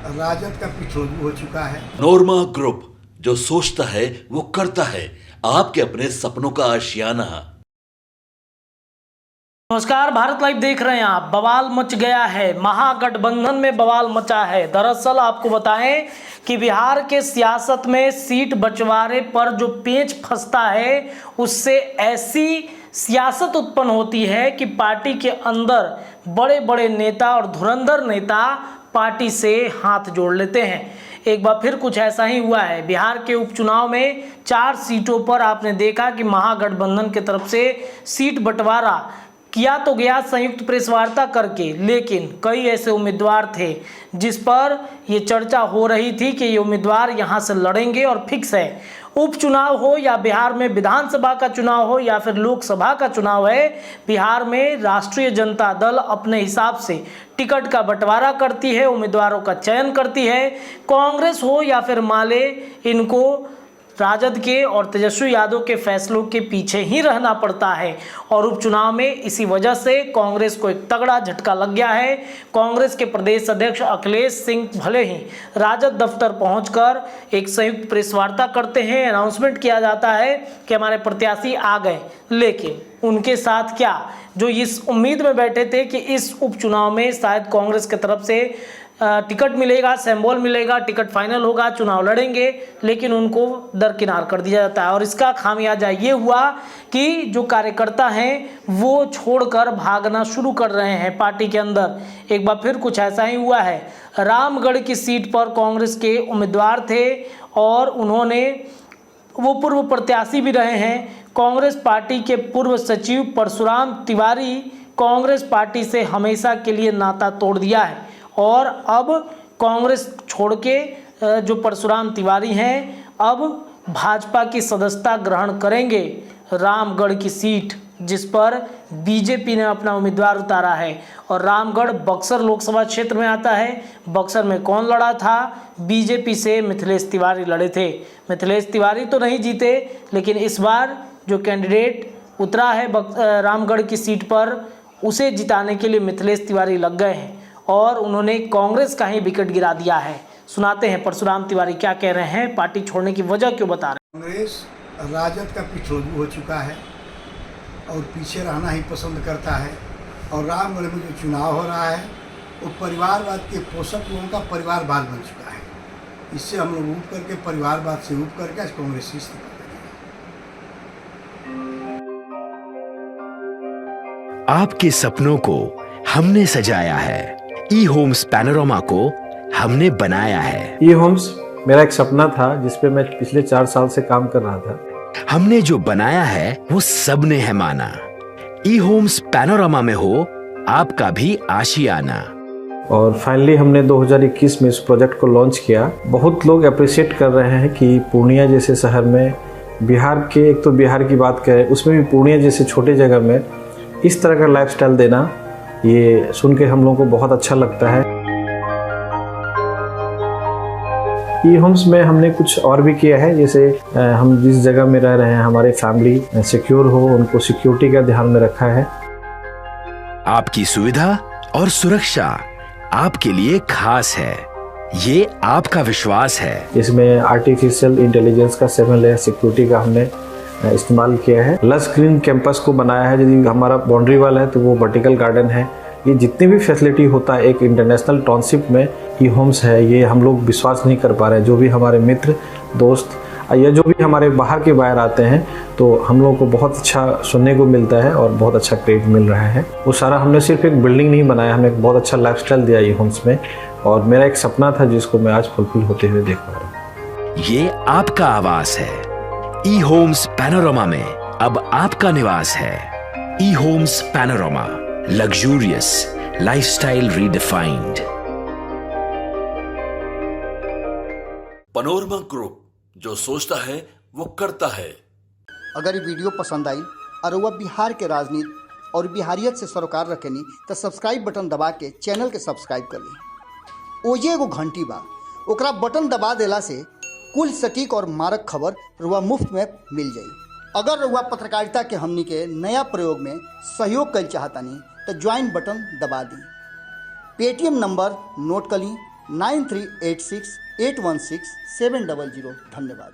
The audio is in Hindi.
राजद का पिछोड़ू हो चुका है। नोरमा ग्रुप, जो सोचता है वो करता है। आपके अपने सपनों का आशियाना। नमस्कार, भारत लाइव देख रहे हैं आप। बवाल मच गया है, महागठबंधन में बवाल मचा है। दरअसल आपको बताएं कि बिहार के सियासत में सीट बंटवारे पर जो पेंच फंसता है, उससे ऐसी सियासत उत्पन्न होती है कि पार्टी के अंदर बड़े बड़े नेता और धुरंधर नेता पार्टी से हाथ जोड़ लेते हैं। एक बार फिर कुछ ऐसा ही हुआ है। बिहार के उपचुनाव में 4 सीटों पर आपने देखा कि महागठबंधन की तरफ से सीट बंटवारा किया तो गया संयुक्त प्रेस वार्ता करके, लेकिन कई ऐसे उम्मीदवार थे जिस पर ये चर्चा हो रही थी कि ये उम्मीदवार यहाँ से लड़ेंगे और फिक्स है। उपचुनाव हो या बिहार में विधानसभा का चुनाव हो या फिर लोकसभा का चुनाव है, बिहार में राष्ट्रीय जनता दल अपने हिसाब से टिकट का बंटवारा करती है, उम्मीदवारों का चयन करती है। कांग्रेस हो या फिर माले, इनको राजद के और तेजस्वी यादव के फैसलों के पीछे ही रहना पड़ता है। और उपचुनाव में इसी वजह से कांग्रेस को एक तगड़ा झटका लग गया है। कांग्रेस के प्रदेश अध्यक्ष अखिलेश सिंह भले ही राजद दफ्तर पहुंचकर एक संयुक्त प्रेस वार्ता करते हैं, अनाउंसमेंट किया जाता है कि हमारे प्रत्याशी आ गए, लेकिन उनके साथ क्या, जो इस उम्मीद में बैठे थे कि इस उपचुनाव में शायद कांग्रेस की तरफ से टिकट मिलेगा, सिंबल मिलेगा, टिकट फाइनल होगा, चुनाव लड़ेंगे, लेकिन उनको दरकिनार कर दिया जाता है। और इसका खामियाजा ये हुआ कि जो कार्यकर्ता हैं वो छोड़कर भागना शुरू कर रहे हैं पार्टी के अंदर। एक बार फिर कुछ ऐसा ही हुआ है। रामगढ़ की सीट पर कांग्रेस के उम्मीदवार थे और वो पूर्व प्रत्याशी भी रहे हैं। कांग्रेस पार्टी के पूर्व सचिव परशुराम तिवारी कांग्रेस पार्टी से हमेशा के लिए नाता तोड़ दिया है और अब कांग्रेस छोड़ के जो परशुराम तिवारी हैं, अब भाजपा की सदस्यता ग्रहण करेंगे। रामगढ़ की सीट जिस पर बीजेपी ने अपना उम्मीदवार उतारा है, और रामगढ़ बक्सर लोकसभा क्षेत्र में आता है। बक्सर में कौन लड़ा था? बीजेपी से मिथिलेश तिवारी लड़े थे। मिथिलेश तिवारी तो नहीं जीते, लेकिन इस बार जो कैंडिडेट उतरा है रामगढ़ की सीट पर, उसे जिताने के लिए मिथिलेश तिवारी लग गए हैं और उन्होंने कांग्रेस का ही विकेट गिरा दिया है। सुनाते हैं परशुराम तिवारी क्या कह रहे हैं, पार्टी छोड़ने की वजह क्यों बता रहे हैं। कांग्रेस राजद का पिछोड़ू हो चुका है और पीछे रहना ही पसंद करता है। और रामगढ़ में जो चुनाव हो रहा है वो परिवारवाद के पोषक लोगों का परिवारवाद बन चुका है। इससे हम लोग ऊब करके, परिवारवाद से ऊब करके आज कांग्रेस इस्तीफा देंगे। आपके सपनों को हमने सजाया है, ई होम्स पैनोरमा को हमने बनाया है। ई होम्स मेरा एक सपना था जिस पे मैं पिछले 4 साल से काम कर रहा था। हमने जो बनाया है वो सबने है माना। ई होम्स पैनोरमा में हो आपका भी आशियाना। और फाइनली हमने 2021 में इस प्रोजेक्ट को लॉन्च किया। बहुत लोग अप्रिशिएट कर रहे हैं कि पूर्णिया जैसे शहर में, बिहार के, एक तो बिहार की बात करें उसमें भी पूर्णिया जैसे छोटे जगह में इस तरह का लाइफस्टाइल देना, ये सुन के हम लोगों को बहुत अच्छा लगता है। ई होम्स में हमने कुछ और भी किया है, जैसे हम जिस जगह में रह रहे हैं हमारे फैमिली सिक्योर हो, उनको सिक्योरिटी का ध्यान में रखा है। आपकी सुविधा और सुरक्षा आपके लिए खास है, ये आपका विश्वास है। इसमें आर्टिफिशियल इंटेलिजेंस का 7 लेयर सिक्योरिटी का हमने इस्तेमाल किया है। लस ग्रीन कैंपस को बनाया है। यदि हमारा बाउंड्री वाल है तो वो वर्टिकल गार्डन है। ये जितनी भी फैसिलिटी होता है एक इंटरनेशनल टाउनशिप में ई होम्स है, ये हम लोग विश्वास नहीं कर पा रहे हैं। जो भी हमारे मित्र, दोस्त या जो भी हमारे बाहर के बाहर आते हैं, तो हम लोगों को बहुत अच्छा सुनने को मिलता है और बहुत अच्छा क्रेडिट मिल रहा है। वो सारा हमने सिर्फ एक बिल्डिंग नहीं बनाया, हमें एक बहुत अच्छा लाइफस्टाइल दिया ई होम्स में, और मेरा एक सपना था जिसको मैं आज फुलफिल होते हुए देख पा रहा हूँ। ये आपका आवास है। ई होम्स पैनोरमा में अब आपका निवास है। E Homes Panorama, luxurious lifestyle redefined. Panorama Group, जो सोचता है वो करता है। अगर ये वीडियो पसंद आई और वह बिहार के राजनीति और बिहारियत से सरोकार रखेनी तो सब्सक्राइब बटन दबा के चैनल के सब्सक्राइब कर ली। ओजे एगो घंटी बा, ओकरा बटन दबा देला से कुल सटीक और मारक खबर रुआ मुफ्त में मिल जाई। अगर रुआ पत्रकारिता के हमनी के नया प्रयोग में सहयोग कर चाहतानी तो ज्वाइन बटन दबा दी। पेटीएम नंबर नोट कर ली 9386816700। धन्यवाद।